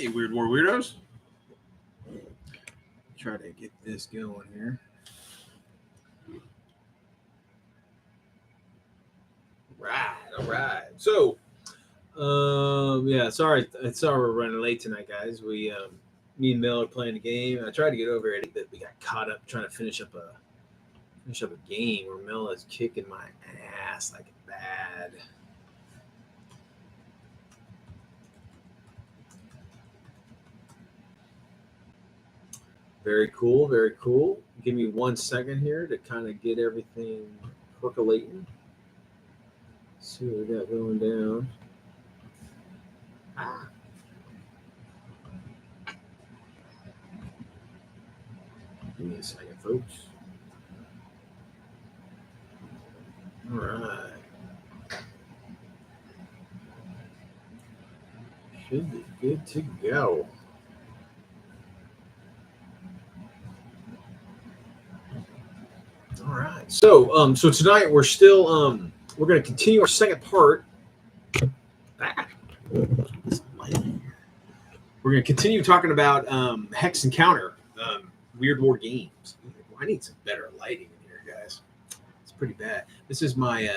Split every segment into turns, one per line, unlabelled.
Hey, Weird War Weirdos. Try to get this going here. All right. So, yeah, sorry we're running late tonight, guys. Me and Mel are playing the game. I tried to get over it, but we got caught up trying to finish up a game where Mel is kicking my ass like bad. Very cool, very cool. Give me 1 second here to kind of get everything percolating. See what we got going down. Give me a second, folks. All right. Should be good to go. All right. So tonight we're still we're going to continue our second part. We're going to continue talking about Hex Encounter, Weird War games. I need some better lighting in here, guys. It's pretty bad. This is my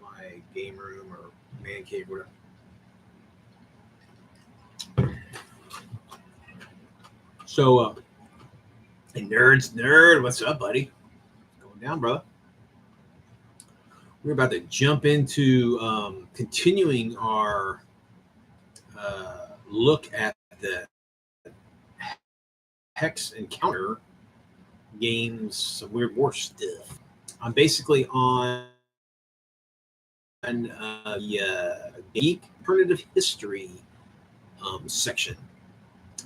my game room or man cave, whatever. So, hey, nerd, what's up, buddy? Going down, brother. We're about to jump into continuing our look at the Hex Encounter games, some Weird War stuff. I'm basically on the Geek Alternative History section.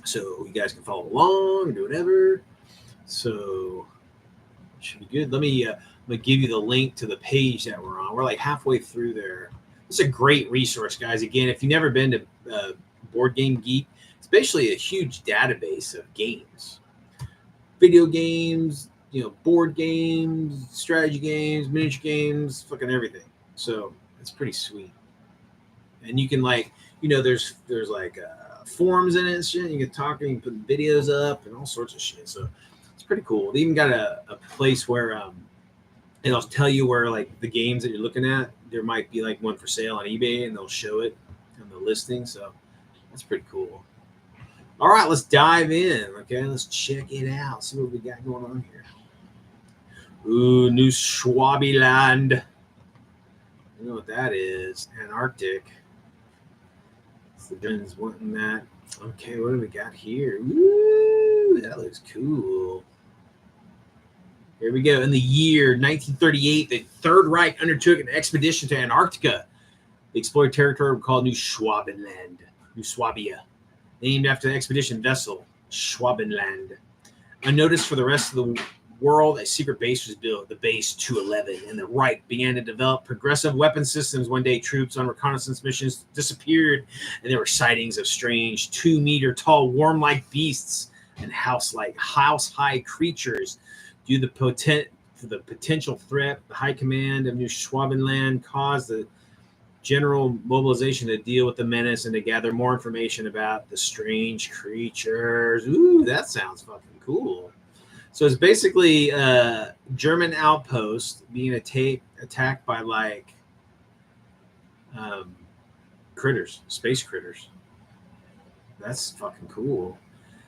So you guys can follow along and do whatever. So it should be good. Let me give you the link to the page that we're on. We're like halfway through there. It's a great resource, guys. Again, if you've never been to Board Game Geek, it's basically a huge database of games, video games, board games, strategy games, miniature games, fucking everything. So it's pretty sweet. And you can there's like forums in it and shit. You can talk and you can put videos up and all sorts of shit. So it's pretty cool. They even got a place where it'll tell you where like the games that you're looking at, there might be like one for sale on eBay and they'll show it on the listing. So that's pretty cool. All right, let's dive in. Okay, let's check it out. See what we got going on here. Ooh, New Schwabiland. You know what that is? Antarctic. The Germans wanting that. Okay, what do we got here? Ooh, that looks cool. Here we go. In the year 1938, the Third Reich undertook an expedition to Antarctica. The explored territory was called New Schwabenland, New Swabia, named after the expedition vessel, Schwabenland. Unnoticed for the rest of the world, a secret base was built, the Base 211, and the Reich began to develop progressive weapon systems. One day, troops on reconnaissance missions disappeared, and there were sightings of strange 2-meter-tall worm-like beasts and house-high creatures. Due to the potential threat, the High Command of New Schwabenland caused the general mobilization to deal with the menace and to gather more information about the strange creatures. Ooh, that sounds fucking cool. So it's basically a German outpost being attacked by like critters, space critters. That's fucking cool.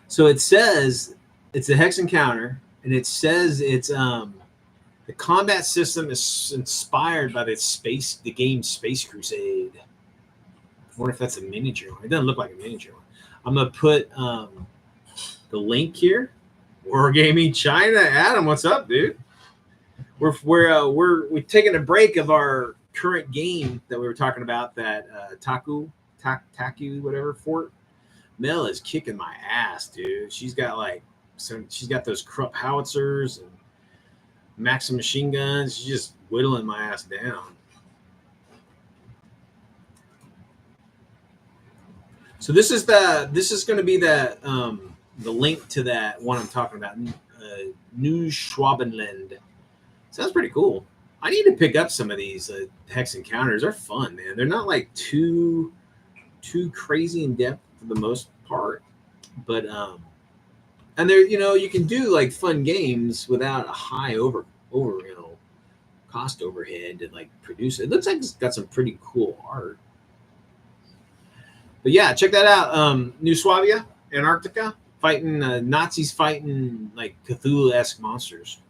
So it says it's a Hex Encounter. And it says it's the combat system is inspired by the game Space Crusade. I wonder if that's a miniature one. It doesn't look like a miniature one. I'm gonna put the link here. Wargaming China, Adam, what's up, dude? We've taken a break of our current game that we were talking about, that Taku whatever fort. Mel is kicking my ass, dude. She's got those Krupp howitzers and Maxim machine guns. She's just whittling my ass down. So this is going to be the link to that one I'm talking about, New Schwabenland. Sounds pretty cool. I need to pick up some of these Hex Encounters. They're fun, man. They're not like too crazy in depth. for the most part. But and there, you can do like fun games without a high over cost overhead to like produce it. It looks like it's got some pretty cool art. But yeah, check that out. New Swabia, Antarctica, fighting Nazis fighting like Cthulhu-esque monsters.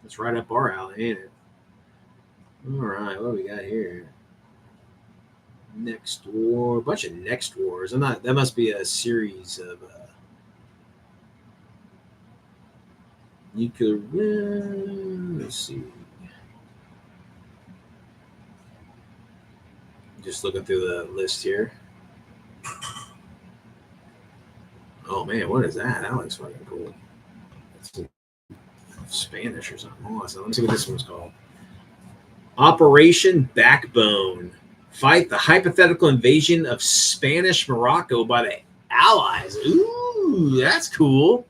That's right up our alley, ain't it? All right, what do we got here? Next War, a bunch of Next Wars. That must be a series of nuclear. Let's see. Just looking through the list here. Oh man, what is that? That looks fucking cool. It's Spanish or something. Awesome. Let's see what this one's called. Operation Backbone. Fight the hypothetical invasion of Spanish Morocco by the Allies. Ooh, that's cool.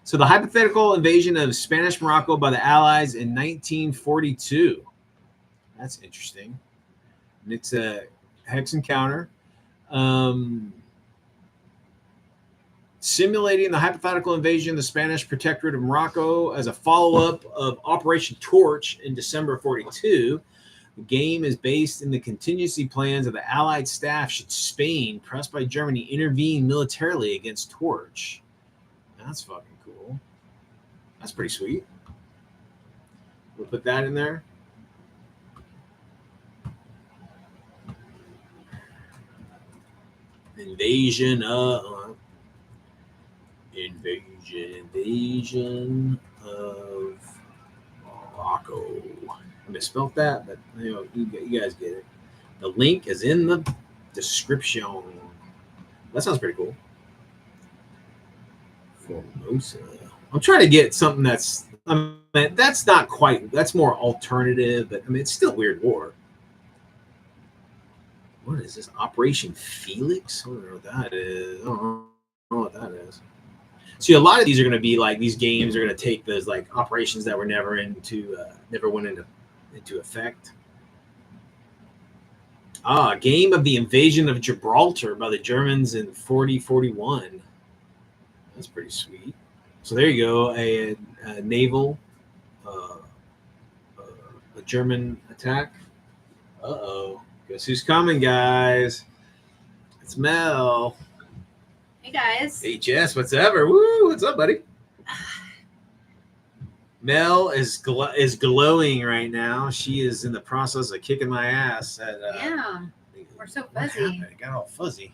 So the hypothetical invasion of Spanish Morocco by the Allies in 1942. That's interesting. And it's a hex encounter. Simulating the hypothetical invasion of the Spanish Protectorate of Morocco as a follow-up of Operation Torch in December 42. The game is based in the contingency plans of the Allied staff should Spain, pressed by Germany, intervene militarily against Torch. That's fucking cool. That's pretty sweet. We'll put that in there. Invasion of Morocco. I misspelled that, but you guys get it. The link is in the description. That sounds pretty cool. Formosa. I'm trying to get something that's not quite. That's more alternative, but it's still Weird War. What is this? Operation Felix? I don't know what that is. I don't know what that is. See, a lot of these are going to be like these games are going to take those like operations that were never went into effect. Game of the invasion of Gibraltar by the Germans in 40-41. That's pretty sweet. So there you go, a naval, a German attack. Uh-oh. Guess who's coming, guys? It's Mel.
Hey, guys.
Hey, Jess, what's ever? Woo, what's up, buddy? Mel is glowing right now. She is in the process of kicking my ass.
Yeah, we're so fuzzy.
It got all fuzzy.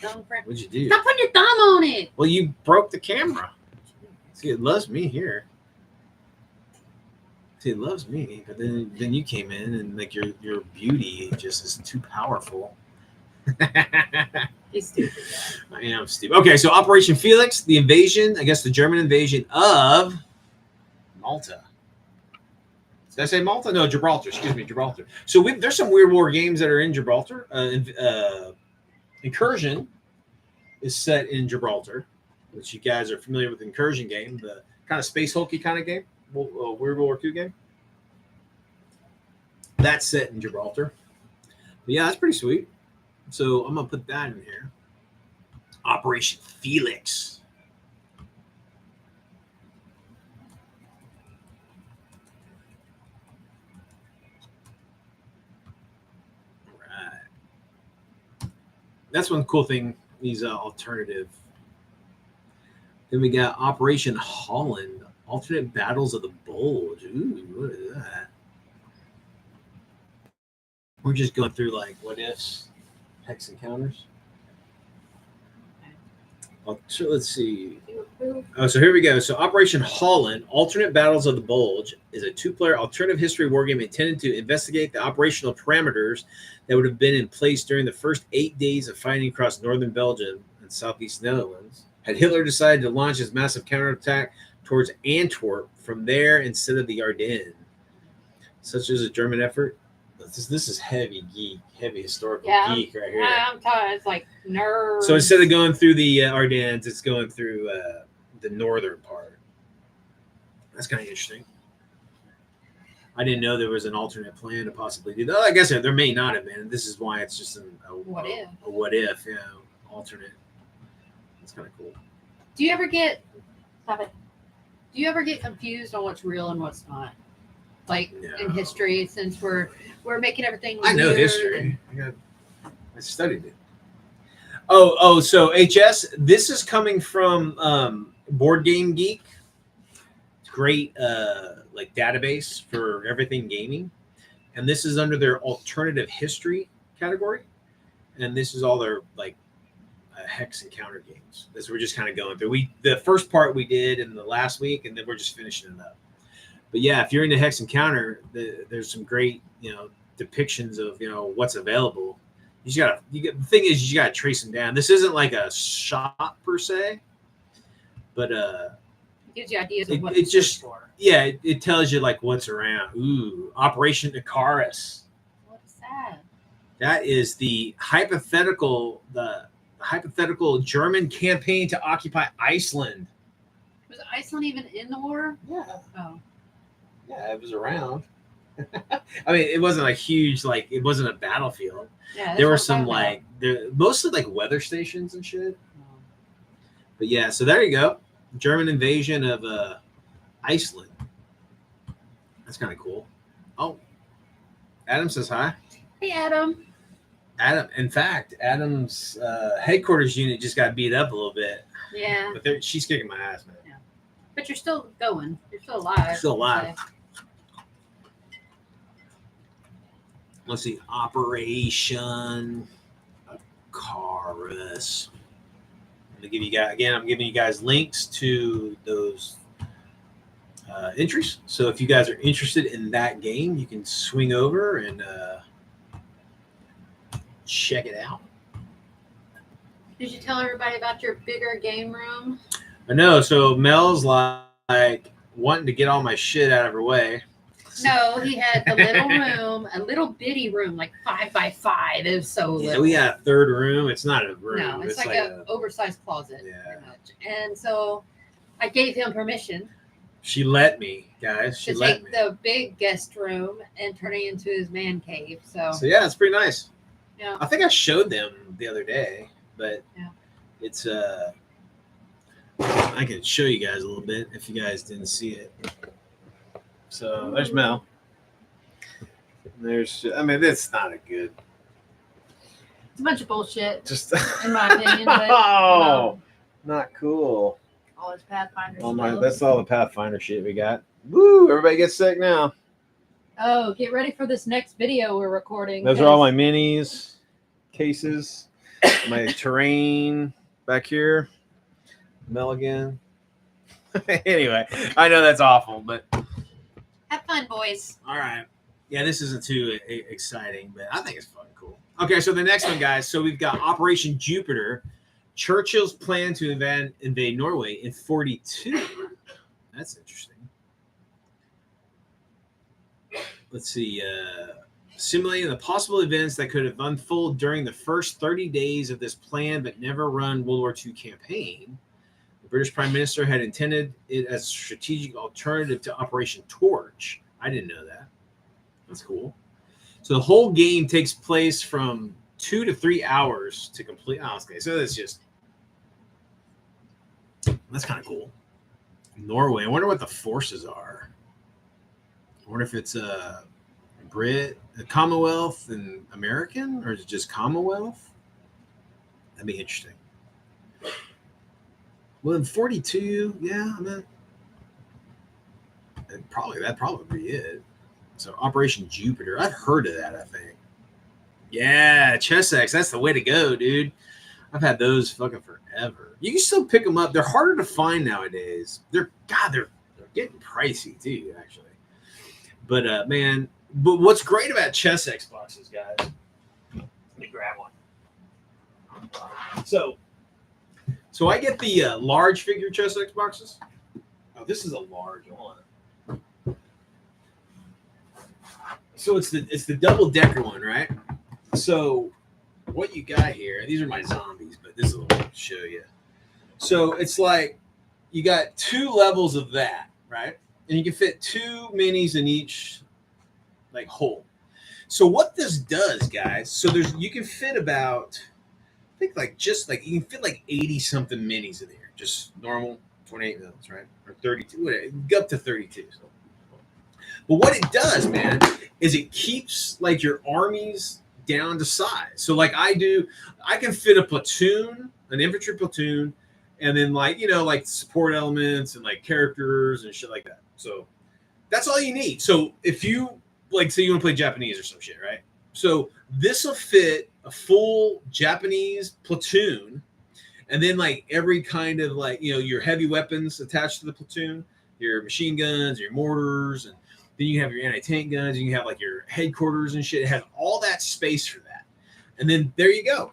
What'd you do?
Stop putting your thumb on it.
Well, you broke the camera. See, it loves me here. See, it loves me, but then you came in and like your beauty just is too powerful.
He's stupid.
I am stupid. Okay, so Operation Felix, the invasion, I guess the German invasion of Malta. Did I say Malta? No, Gibraltar. Excuse me, Gibraltar. So there's some Weird War games that are in Gibraltar. Incursion is set in Gibraltar, which you guys are familiar with. The Incursion game, the kind of space hulky kind of game, Weird War II game. That's set in Gibraltar. But yeah, that's pretty sweet. So I'm gonna put that in here. Operation Felix. All right. That's one cool thing. These alternative. Then we got Operation Holland. Alternate Battles of the Bulge. Ooh, what is that? We're just going through like what ifs, hex encounters. Let's see. Oh, so here we go. So Operation Holland, Alternate Battles of the Bulge, is a two-player alternative history wargame intended to investigate the operational parameters that would have been in place during the first 8 days of fighting across northern Belgium and southeast Netherlands. Had Hitler decided to launch his massive counterattack towards Antwerp from there instead of the Ardennes. Such as a German effort. This is heavy historical geek right here.
I'm tired. It's like nerds.
So instead of going through the Ardennes, it's going through the northern part. That's kind of interesting. I didn't know there was an alternate plan to possibly do that. I guess there may not have been. This is why it's just a what if, alternate That's kind of cool.
Do you ever get stop it? Do you ever get confused on what's real and what's not? Like in
No.
history, since we're making everything.
I know
weird
history. I studied it. Oh, so HS, this is coming from Board Game Geek. It's great like database for everything gaming. And this is under their alternative history category. And this is all their like hex and counter games. This we're just kind of going through. The first part we did in the last week, and then we're just finishing it up. But yeah, if you're into hex and counter, there's some great depictions of what's available. The thing is, you gotta trace them down. This isn't like a shop per se, but
it gives you ideas of what
it
to
just
search for.
yeah, it tells you like what's around. Ooh, Operation Icarus.
What's that?
That is the hypothetical German campaign to occupy Iceland.
Was Iceland even in the war?
Yeah,
Oh,
yeah, it was around. I mean, it wasn't a huge it wasn't a battlefield.
yeah.
There were some mostly like weather stations and shit. But yeah, so there you go. German invasion of Iceland. That's kind of cool. Oh, Adam says hi.
Hey, Adam.
Adam, in fact, Adam's headquarters unit just got beat up a little bit.
Yeah.
But she's kicking my ass, man.
Yeah. But you're still going. You're still alive.
Still alive. Let's see. Operation Icarus. I'm giving you guys links to those entries. So if you guys are interested in that game, you can swing over and check it out.
Did you tell everybody about your bigger game room?
I know. So Mel's like wanting to get all my shit out of her way.
No, he had the little room, a little bitty room, like 5 by 5. It was so little.
Yeah, we got a third room. It's not a room.
No, it's like an oversized closet.
Yeah.
Pretty much. And so I gave him permission
She let me, guys. She
to
let
take
me.
the big guest room and turn it into his man cave. So
Yeah, it's pretty nice.
yeah.
I think I showed them the other day, but
Yeah.
it's I can show you guys a little bit if you guys didn't see it. So there's Mel. It's not a good.
It's a bunch of bullshit,
Just
in my opinion. But,
not cool.
all his Pathfinder
That's all the Pathfinder shit we got. Woo! Everybody gets sick now.
Oh, get ready for this next video we're recording.
Those are all my minis, cases, my terrain back here. Mel again. Anyway, I know that's awful, but
Have fun, boys.
all right. Yeah, this isn't too exciting, but I think it's fucking cool. Okay, so the next one, guys. So we've got Operation Jupiter. Churchill's plan to invade Norway in 42. That's interesting. Let's see. Simulating the possible events that could have unfolded during the first 30 days of this planned but never run World War II campaign. The British Prime Minister had intended it as a strategic alternative to Operation Torch. I didn't know that. That's cool. So the whole game takes place from 2 to 3 hours to complete. Oh, okay, so that's kind of cool. Norway. I wonder what the forces are. I wonder if it's a Commonwealth and American, or is it just Commonwealth? That'd be interesting. Well, in 42, yeah, I mean, that'd probably be it. So Operation Jupiter. I've heard of that, I think. Yeah, Chessex, that's the way to go, dude. I've had those fucking forever. You can still pick them up. They're harder to find nowadays. They're getting pricey too, actually. But man, what's great about Chessex boxes, guys? Let me grab one. So I get the large figure Chessex boxes. Oh, this is a large one. So it's the double decker one, right? So what you got here, these are my zombies, but this is what I'll show you. So it's like you got 2 levels of that, right? And you can fit 2 minis in each like hole. So what this does, guys, so you can fit about think like just like you can fit like 80 something minis in there, just normal 28 mils, right? Or 32, whatever, up to 32. So. But what it does, man, is it keeps like your armies down to size. So like I can fit a platoon, an infantry platoon, and then like, you know, like support elements and like characters and shit like that. So that's all you need. So if you like, say you want to play Japanese or some shit, right? So this will fit a full Japanese platoon, and then like every kind of like, you know, your heavy weapons attached to the platoon, your machine guns, your mortars, and then you have your anti-tank guns, and you have like your headquarters and shit. It has all that space for that. And then there you go.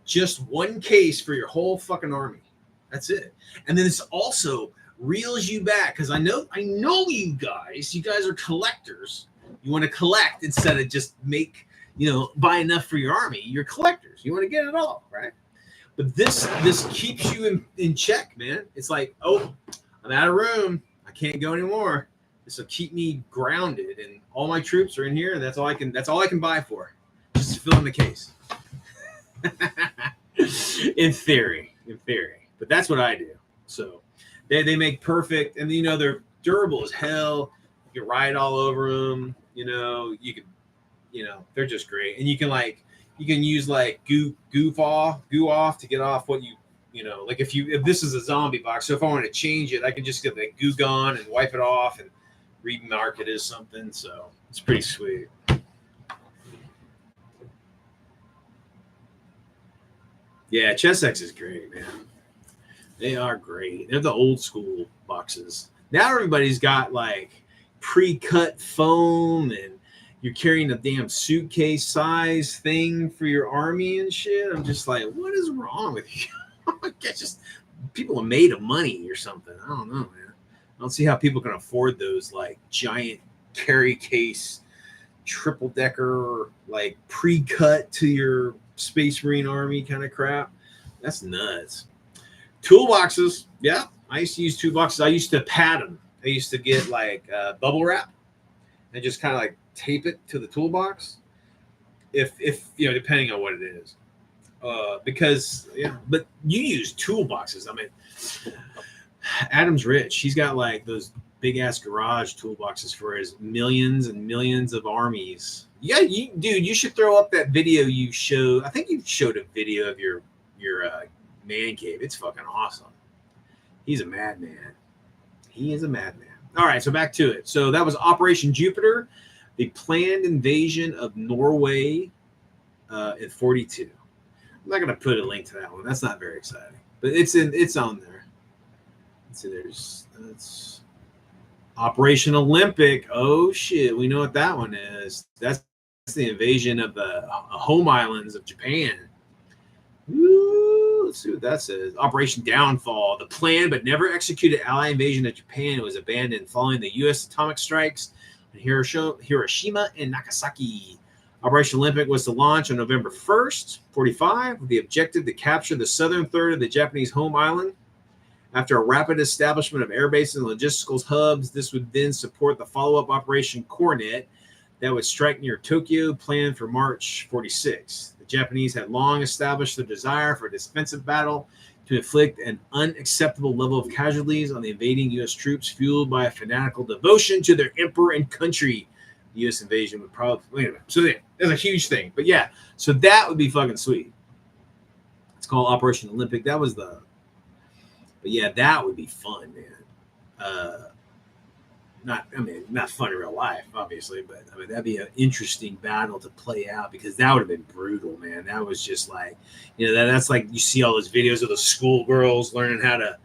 Just one case for your whole fucking army. That's it. And then it's also reels you back, because I know you guys are collectors. You want to collect instead of just make, you know, buy enough for your army. You're collectors. You want to get it all, right? But this keeps you in check, man. It's like, oh, I'm out of room. I can't go anymore. This will keep me grounded, and all my troops are in here, and that's all I can buy for. Just to fill in the case. In theory. But that's what I do. So they make perfect, and you know, they're durable as hell. You can ride all over them. You know, they're just great. And you can use like goo off to get off what you know, like if this is a zombie box, so if I want to change it, I can just get the goo gun and wipe it off and remark it as something. So it's pretty sweet. Yeah, Chessex is great, man. They are great. They're the old school boxes. Now everybody's got like pre-cut foam, and you're carrying a damn suitcase size thing for your army and shit. I'm just like, what is wrong with you? It's just people are made of money or something. I don't know, man. I don't see how people can afford those like giant carry case, triple decker, like pre-cut to your Space Marine army kind of crap. That's nuts. Toolboxes, yeah. I used to use toolboxes. I used to pad them. I used to get like bubble wrap and just kind of like tape it to the toolbox. If you know, depending on what it is. Because yeah, but you use toolboxes. I mean, Adam's rich. He's got like those big ass garage toolboxes for his millions and millions of armies. Yeah, dude, you should throw up that video you showed. I think you showed a video of your man cave. It's fucking awesome. He's a madman. He is a madman. All right, so back to it. So that was Operation Jupiter, the planned invasion of Norway in 42. I'm not gonna put a link to that one. That's not very exciting, but it's on there. So that's Operation Olympic. Oh shit, we know what that one is. That's the invasion of the home islands of Japan. Woo, let's see what that says. Operation Downfall. The planned but never executed Allied invasion of Japan was abandoned following the U.S. atomic strikes on Hiroshima and Nagasaki. Operation Olympic was to launch on November 1st, 45, with the objective to capture the southern third of the Japanese home island. After a rapid establishment of air bases and logistical hubs, this would then support the follow-up Operation Coronet that would strike near Tokyo, planned for March 46. The Japanese had long established their desire for a defensive battle to inflict an unacceptable level of casualties on the invading U.S. troops, fueled by a fanatical devotion to their emperor and country. The U.S. invasion would probably... Anyway, so yeah, that's a huge thing. But yeah, so that would be fucking sweet. It's called Operation Olympic. That was the... But yeah, that would be fun, man. Not fun in real life, obviously, but I mean, that'd be an interesting battle to play out, because that would have been brutal, man. That was just like, you know, that's like you see all those videos of the schoolgirls learning how to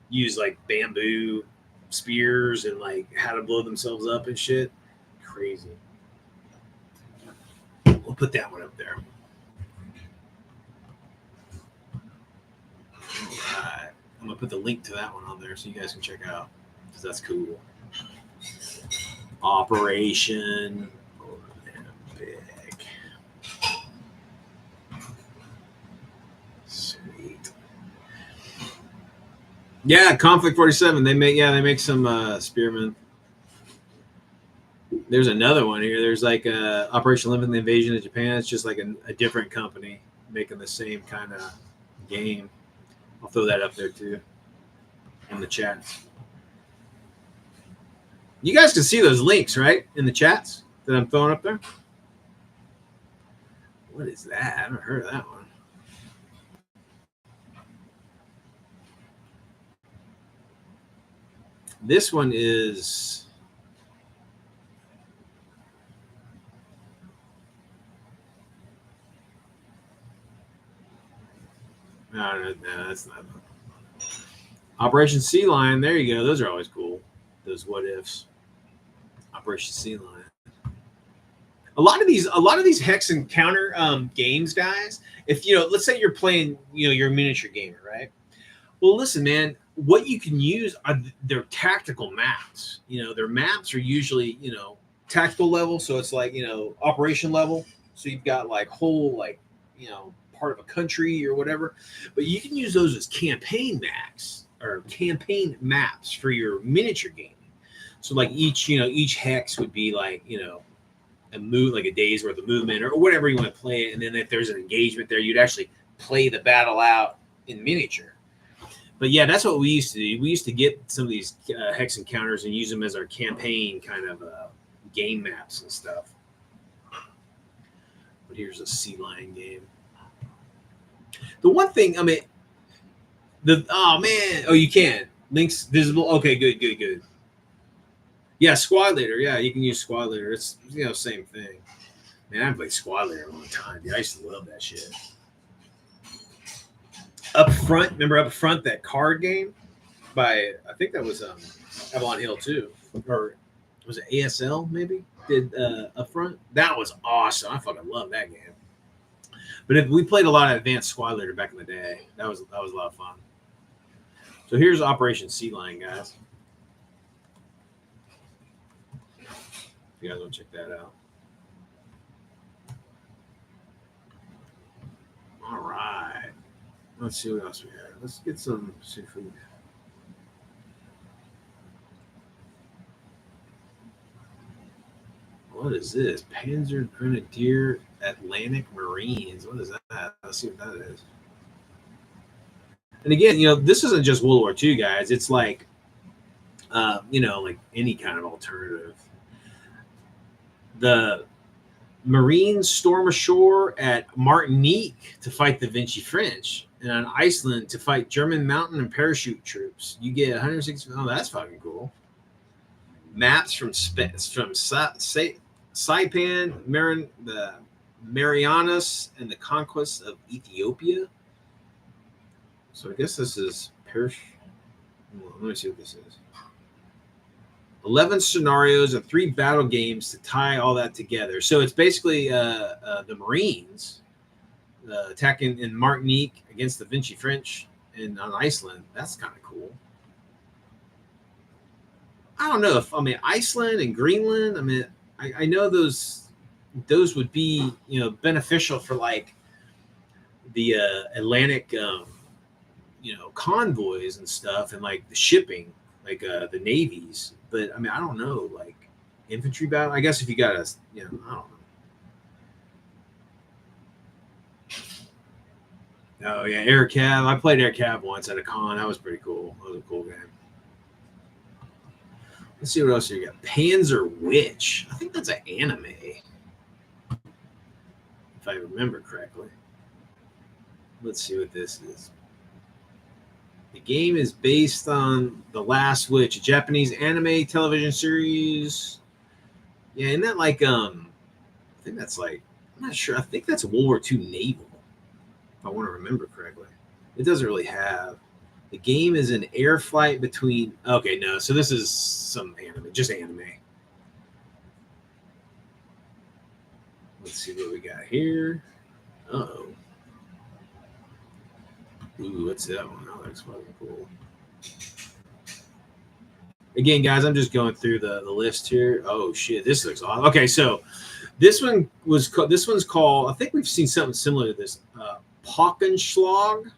use like bamboo spears and like how to blow themselves up and shit. Crazy. We'll put that one up there. All right. I'm going to put the link to that one on there so you guys can check out, because that's cool. Operation Olympic. Sweet. Yeah, Conflict 47. They make some spearmen. There's another one here. There's like Operation Olympic, the invasion of Japan. It's just like a different company. making the same kind of game. I'll throw that up there too in the chat. You guys can see those links, right, in the chats that I'm throwing up there. What is that? I haven't heard of that one. This one is no, that's not Operation Sea Lion. There you go. Those are always cool. Those what ifs. Operation Sea Lion. A lot of these hex and counter games, guys. If let's say you're playing, you're a miniature gamer, right? Well, listen, man. What you can use are their tactical maps. Their maps are usually tactical level, so it's like operation level. So you've got like whole part of a country or whatever, but you can use those as campaign maps for your miniature gaming. So like each hex would be like a move, like a day's worth of movement or whatever you want to play it. And then if there's an engagement there, you'd actually play the battle out in miniature. But yeah, that's what we used to do. We used to get some of these hex encounters and use them as our campaign kind of game maps and stuff. But here's a Sea Lion game. The one thing, I mean, you can. Links visible. Okay, good. Yeah, Squad Leader. Yeah, you can use Squad Leader. It's same thing. Man, I haven't played Squad Leader in a long time. Dude, I used to love that shit. Up Front, remember Up Front, that card game by, I think that was Avalon Hill too, or was it ASL maybe? Did Up Front? That was awesome. I fucking love that game. But we played a lot of Advanced Squad Leader back in the day. That was a lot of fun. So here's Operation Sea Lion, guys. If you guys want to check that out. All right. Let's see what else we have. Let's get some seafood. What is this? Panzer Grenadier Atlantic Marines. What is that? Let's see what that is. And again, this isn't just World War II, guys. It's like, like any kind of alternative. The Marines storm ashore at Martinique to fight the Vichy French, and on Iceland to fight German mountain and parachute troops. You get 160. Oh, that's fucking cool. Maps from Saipan, the Marianas, and the conquest of Ethiopia. So I guess this is let me see what this is. 11 scenarios and 3 battle games to tie all that together. So it's basically the Marines attacking in Martinique against the Vichy French and on Iceland. That's kind of cool. I don't know Iceland and Greenland. I know those would be beneficial for like the Atlantic convoys and stuff, and like the shipping, like the navies. But I don't know, like infantry battle. I guess if you got I don't know. Oh yeah, Air Cav. I played Air Cav once at a con. That was pretty cool. That was a cool game. Let's see what else you got. Panzer Witch. I think that's an anime, if I remember correctly. Let's see what this is. The game is based on The Last Witch, a Japanese anime television series. Yeah, isn't that like I think that's like, I'm not sure. I think that's World War II naval, if I want to remember correctly. It doesn't really have. The game is an air flight between. Okay, no. So this is some anime, just anime. Let's see what we got here. Uh-oh. Ooh, what's that one? Oh, that's fucking cool. Again, guys, I'm just going through the list here. Oh shit, this looks awesome. Okay, so this one's called. I think we've seen something similar to this. Pockenschlag.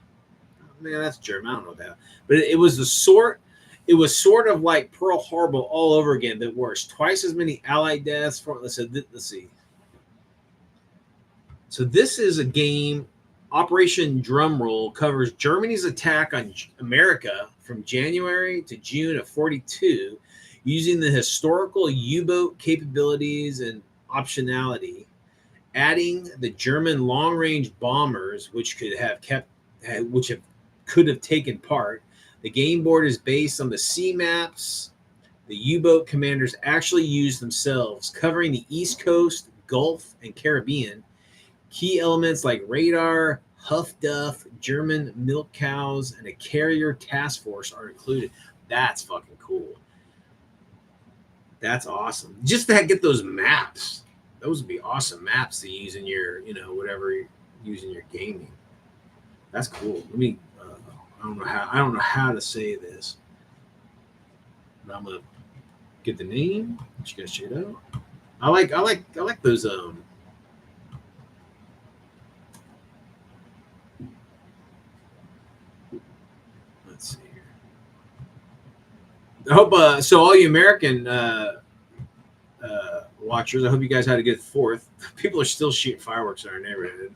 Man, that's German. I don't know that, but it was sort of like Pearl Harbor all over again. That worse, twice as many Allied deaths. Let's see. So this is a game Operation Drumroll covers Germany's attack on America from January to June of 42, using the historical U-boat capabilities and optionality, adding the German long-range bombers, which could have taken part. The game board is based on the sea maps the U-boat commanders actually used themselves, covering the East Coast, Gulf, and Caribbean. Key elements like radar, Huff Duff, German milk cows, and a carrier task force are included. That's fucking cool. That's awesome. Just to get those maps. Those would be awesome maps to use in your, whatever you're using your gaming. That's cool. Let me. I don't know how to say this, but I'm gonna get the name. Let you guys check it out. I like those. Let's see here. I hope so. All you American watchers, I hope you guys had a good 4th. People are still shooting fireworks in our neighborhood.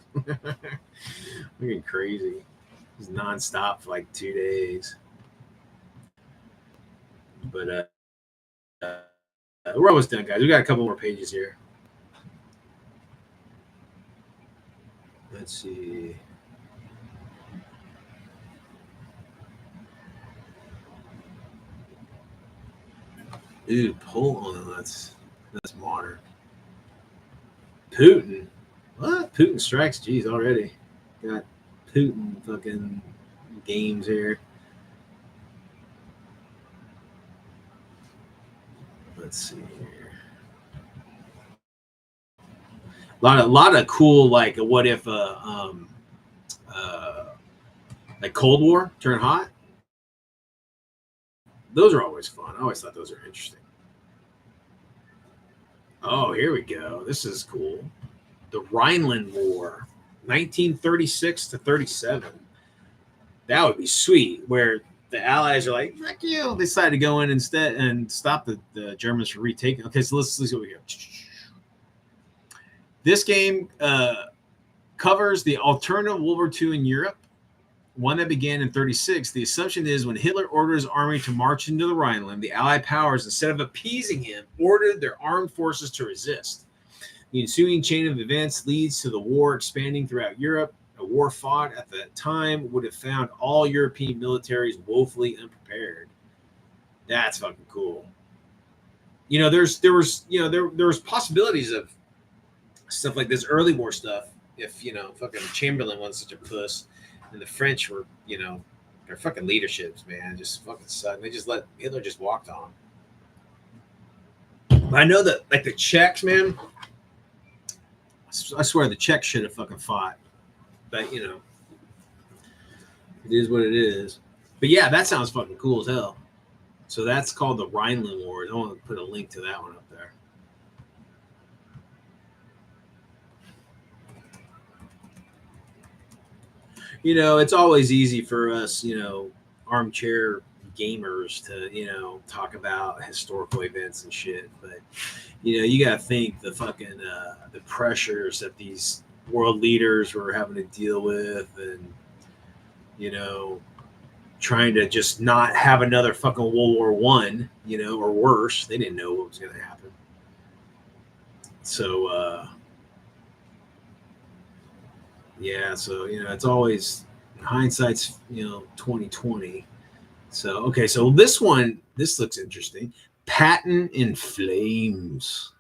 Looking crazy. It's nonstop for like 2 days. But we're almost done, guys. We got a couple more pages here. Let's see. Dude, that's modern. Putin. What? Putin strikes. Jeez, already. Got Putin fucking games here. Let's see here. A lot of cool, like, what if like Cold War turn hot? Those are always fun. I always thought those are interesting. Oh, here we go. This is cool. The Rhineland War, 1936 to 37. That would be sweet, where the Allies are like, fuck you. They decided to go in instead and stop the Germans from retaking. Okay, so let's see what we go. This game covers the alternative World War II in Europe, one that began in 36. The assumption is when Hitler ordered his army to march into the Rhineland, the Allied powers, instead of appeasing him, ordered their armed forces to resist. The ensuing chain of events leads to the war expanding throughout Europe. A war fought at that time would have found all European militaries woefully unprepared. That's fucking cool. There was possibilities of stuff like this early war stuff. If fucking Chamberlain wasn't such a puss, and the French were, their fucking leaderships, man, just fucking suck. They just let Hitler just walked on. I know that, like, the Czechs, man. I swear the Czechs should have fucking fought. But, it is what it is. But yeah, that sounds fucking cool as hell. So that's called the Rhineland Wars. I want to put a link to that one up there. It's always easy for us, armchair gamers to, talk about historical events and shit. But, you got to think the fucking, the pressures that these world leaders were having to deal with, and, trying to just not have another fucking World War I, or worse. They didn't know what was going to happen. So, yeah, so it's always hindsight's 2020. So okay, so this looks interesting. Patton in Flames.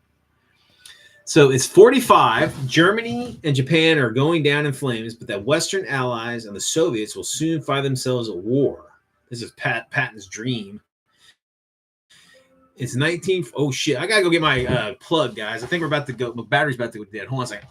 So it's 45. Germany and Japan are going down in flames, but that Western allies and the Soviets will soon find themselves at war. This is Patton's dream. It's 19. Oh shit! I gotta go get my plug, guys. I think we're about to go. My battery's about to go dead. Hold on a second.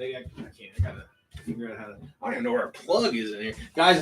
I can't. I gotta figure out how to. I don't even know where a plug is in here, guys.